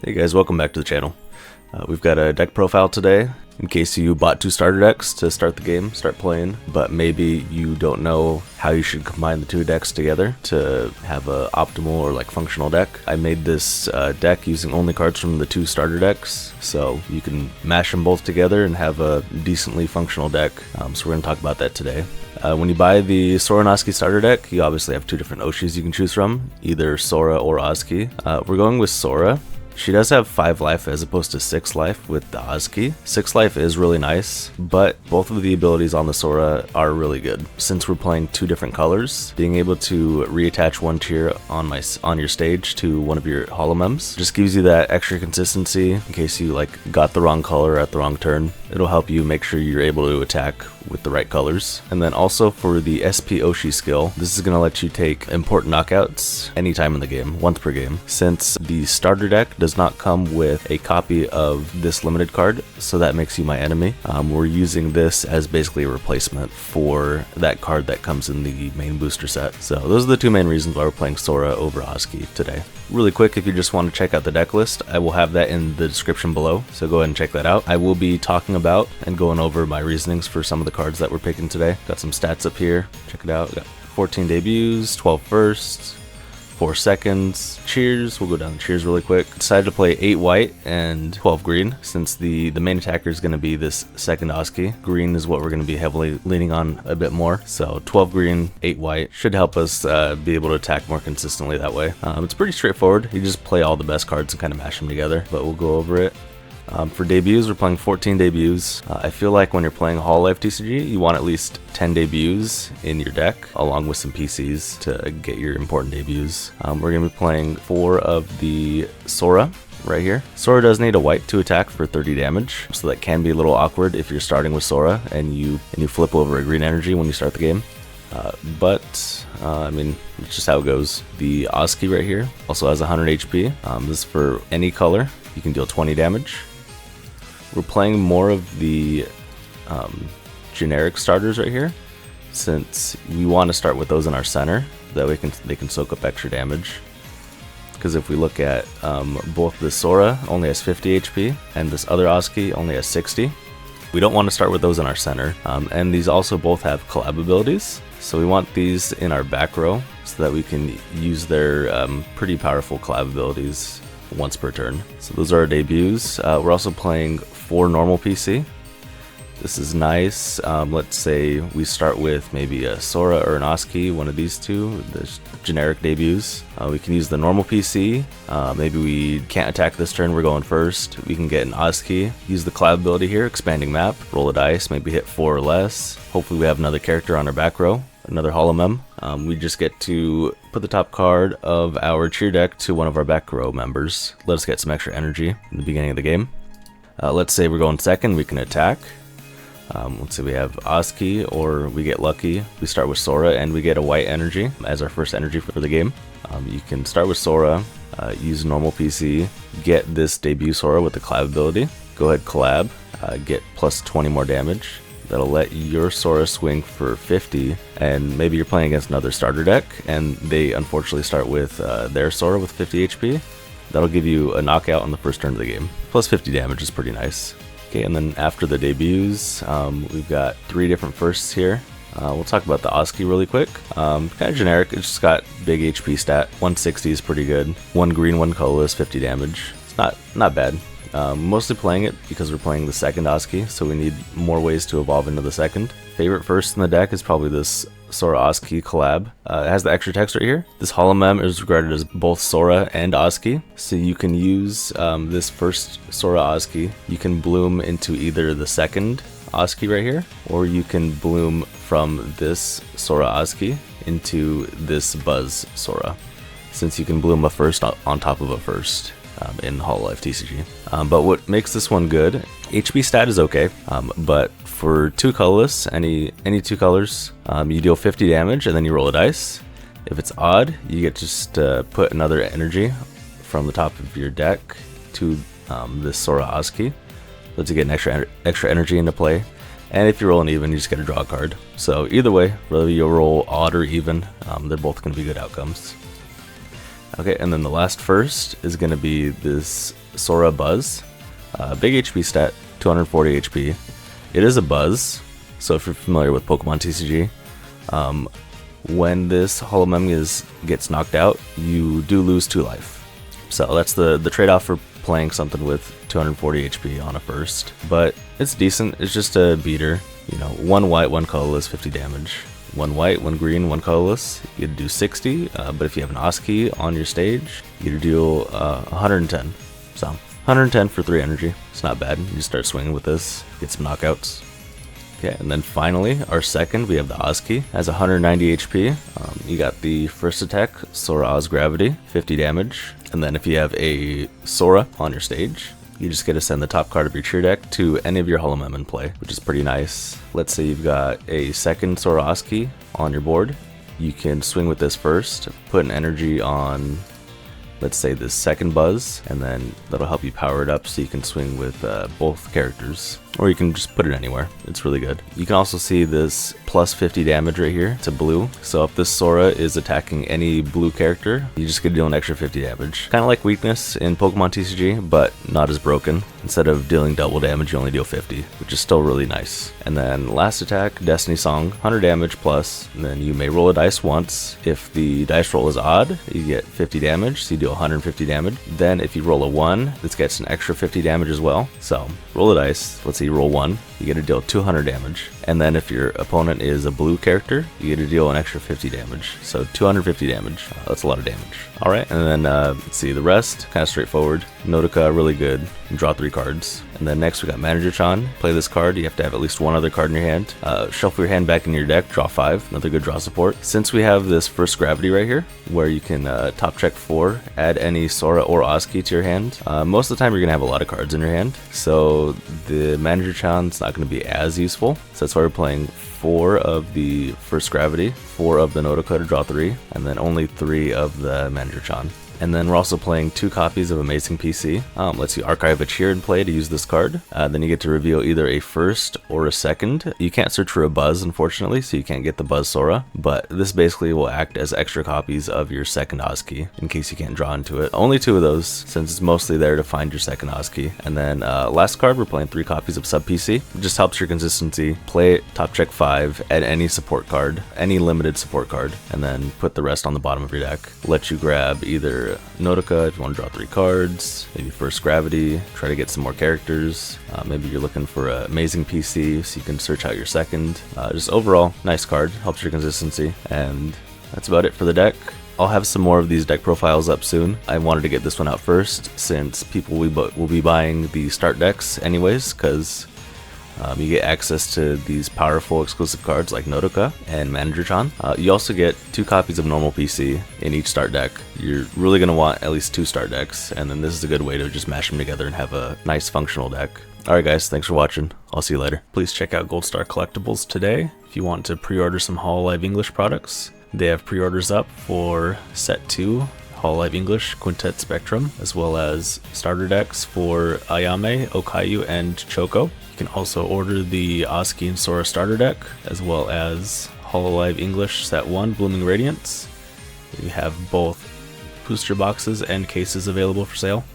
Hey guys, welcome back to the channel. We've got a deck profile today in case you bought 2 starter decks to start the game, start playing, but maybe you don't know how you should combine the 2 decks together to have a optimal or like functional deck. I made this deck using only cards from the 2 starter decks, so you can mash them both together and have a decently functional deck. So we're going to talk about that today. When you buy the Sora and AZKi starter deck, you obviously have 2 different Oshis you can choose from, either Sora or AZKi. We're going with Sora. She does have 5 life as opposed to 6 life with the AZKi. 6 life is really nice, but both of the abilities on the Sora are really good. Since we're playing 2 different colors, being able to reattach one tier on your stage to one of your holomems just gives you that extra consistency in case you like got the wrong color at the wrong turn. It'll help you make sure you're able to attack with the right colors. And then also for the SP Oshi skill, this is going to let you take important knockouts anytime in the game, once per game. Since the starter deck does not come with a copy of this limited card, so that makes you my enemy. We're using this as basically a replacement for that card that comes in the main booster set. So those are the 2 main reasons why we're playing Sora over AZKi today. Really quick, if you just want to check out the deck list, I will have that in the description below, so go ahead and check that out. I will be talking about and going over my reasonings for some of the cards that we're picking today. Got some stats up here, check it out. Got 14 debuts, 12 firsts, 4 seconds, cheers. We'll go down the cheers really quick. Decided to play 8 white and 12 green since the main attacker is going to be this second AZKi. Green is what we're going to be heavily leaning on a bit more. So 12 green, 8 white should help us be able to attack more consistently that way. It's pretty straightforward. You just play all the best cards and kind of mash them together, but we'll go over it. For debuts, we're playing 14 debuts. I feel like when you're playing Hololive TCG, you want at least 10 debuts in your deck, along with some PCs to get your important debuts. We're going to be playing 4 of the Sora right here. Sora does need a white to attack for 30 damage, so that can be a little awkward if you're starting with Sora and you flip over a green energy when you start the game. I mean, it's just how it goes. The AZKi right here also has 100 HP. This is for any color. You can deal 20 damage. We're playing more of the generic starters right here, since we want to start with those in our center. That way they can soak up extra damage. Because if we look at both the Sora only has 50 HP and this other AZKi only has 60. We don't want to start with those in our center. And these also both have collab abilities. So we want these in our back row so that we can use their pretty powerful collab abilities once per turn. So those are our debuts. We're also playing 4 normal PC. This is nice. Let's say we start with maybe a Sora or an AZKi, one of these 2, the generic debuts. We can use the normal PC. Maybe we can't attack this turn, we're going first. We can get an AZKi, use the collab ability here, expanding map, roll a dice, maybe hit 4 or less. Hopefully we have another character on our back row, another holomem. We just get to put the top card of our cheer deck to one of our back row members. Let us get some extra energy in the beginning of the game. Let's say we're going second, we can attack. Let's say we have AZKi, or we get lucky. We start with Sora and we get a white energy as our first energy for the game. You can start with Sora, use normal PC, get this debut Sora with the collab ability. Go ahead, collab, get plus 20 more damage. That'll let your Sora swing for 50, and maybe you're playing against another starter deck and they unfortunately start with their Sora with 50 HP. That'll give you a knockout on the first turn of the game. Plus 50 damage is pretty nice. Okay, and then after the debuts, we've got 3 different firsts here. We'll talk about the AZKi really quick. Kind of generic, it's just got big HP stat. 160 is pretty good. 1 green, 1 colorless, 50 damage. It's not bad. Mostly playing it because we're playing the second AZKi, so we need more ways to evolve into the second. Favorite first in the deck is probably this Sora AZKi collab. It has the extra text right here. This holomem is regarded as both Sora and AZKi, so you can use this first Sora AZKi. You can bloom into either the second AZKi right here, or you can bloom from this Sora AZKi into this Buzz Sora, since you can bloom a first on top of a first in Hololive TCG. But what makes this one good, HP stat is okay, but for 2 colorless, any 2 colors, you deal 50 damage and then you roll a dice. If it's odd, you get just put another energy from the top of your deck to this Sora AZKi. Lets you get an extra energy into play. And if you roll an even, you just get to draw a card. So either way, whether you roll odd or even, they're both going to be good outcomes. Okay, and then the last first is going to be this Sora Buzz. Big HP stat, 240 HP. It is a Buzz, so if you're familiar with Pokemon TCG, when this Hololive gets knocked out, you do lose 2 life. So that's the trade-off for playing something with 240 HP on a first. But it's decent, it's just a beater. You know, 1 white, 1 colorless, 50 damage. 1 white, 1 green, 1 colorless, you get to do 60, but if you have an AZKi on your stage, you get to deal 110. So, 110 for 3 energy, it's not bad. You just start swinging with this, get some knockouts. Okay, and then finally, our second, we have the AZKi, has 190 HP. You got the first attack, Sora Oz Gravity, 50 damage. And then if you have a Sora on your stage, you just get to send the top card of your cheer deck to any of your Hololive in play, which is pretty nice. Let's say you've got a second Sora AZKi on your board. You can swing with this first, put an energy on, let's say, this second Buzz, and then that'll help you power it up so you can swing with both characters. Or you can just put it anywhere. It's really good. You can also see this plus 50 damage right here to blue. So if this Sora is attacking any blue character, you just get to deal an extra 50 damage. Kind of like weakness in Pokemon TCG, but not as broken. Instead of dealing double damage, you only deal 50, which is still really nice. And then last attack, Destiny Song, 100 damage plus, and then you may roll a dice once. If the dice roll is odd, you get 50 damage, so you deal 150 damage. Then if you roll a 1, this gets an extra 50 damage as well. So roll a dice, let's say you roll 1, you get to deal 200 damage. And then if your opponent is a blue character, you get to deal an extra 50 damage. So 250 damage, that's a lot of damage. Alright, and then let's see, the rest, kind of straightforward. Nodoka, really good, you draw 3 cards. And then next we got Manager-chan, play this card, you have to have at least 1 other card in your hand. Shuffle your hand back in your deck, draw 5, another good draw support. Since we have this first Gravity right here, where you can top check 4, add any Sora or AZKi to your hand. Most of the time you're going to have a lot of cards in your hand, so the Manager-chan's not going to be as useful. So that's why we're playing 4 of the first Gravity, 4 of the Nodoka to draw 3, and then only 3 of the Manager-chan. And then we're also playing 2 copies of Amazing PC. Lets you archive a cheer in play to use this card. Then you get to reveal either a first or a second. You can't search for a Buzz, unfortunately, so you can't get the Buzz Sora. But this basically will act as extra copies of your second AZKi, in case you can't draw into it. Only 2 of those, since it's mostly there to find your second AZKi. And then last card, we're playing 3 copies of Sub PC. It just helps your consistency. Play it, top check 5, add any support card, any limited support card, and then put the rest on the bottom of your deck. Let you grab either Nodoka if you want to draw 3 cards, maybe first Gravity, try to get some more characters. Maybe you're looking for an Amazing PC so you can search out your second. Just overall, nice card, helps your consistency, and that's about it for the deck. I'll have some more of these deck profiles up soon. I wanted to get this one out first since people will be buying the start decks anyways, because you get access to these powerful exclusive cards like Nodoka and Manager-chan. You also get 2 copies of normal PC in each start deck. You're really going to want at least 2 start decks, and then this is a good way to just mash them together and have a nice functional deck. Alright guys, thanks for watching. I'll see you later. Please check out Gold Star Collectibles today if you want to pre-order some Hololive English products. They have pre-orders up for Set 2, Hololive English Quintet Spectrum, as well as starter decks for Ayame, Okayu, and Choco. You can also order the AZKi and Sora starter deck, as well as Hololive English Set 1 Blooming Radiance. We have both booster boxes and cases available for sale.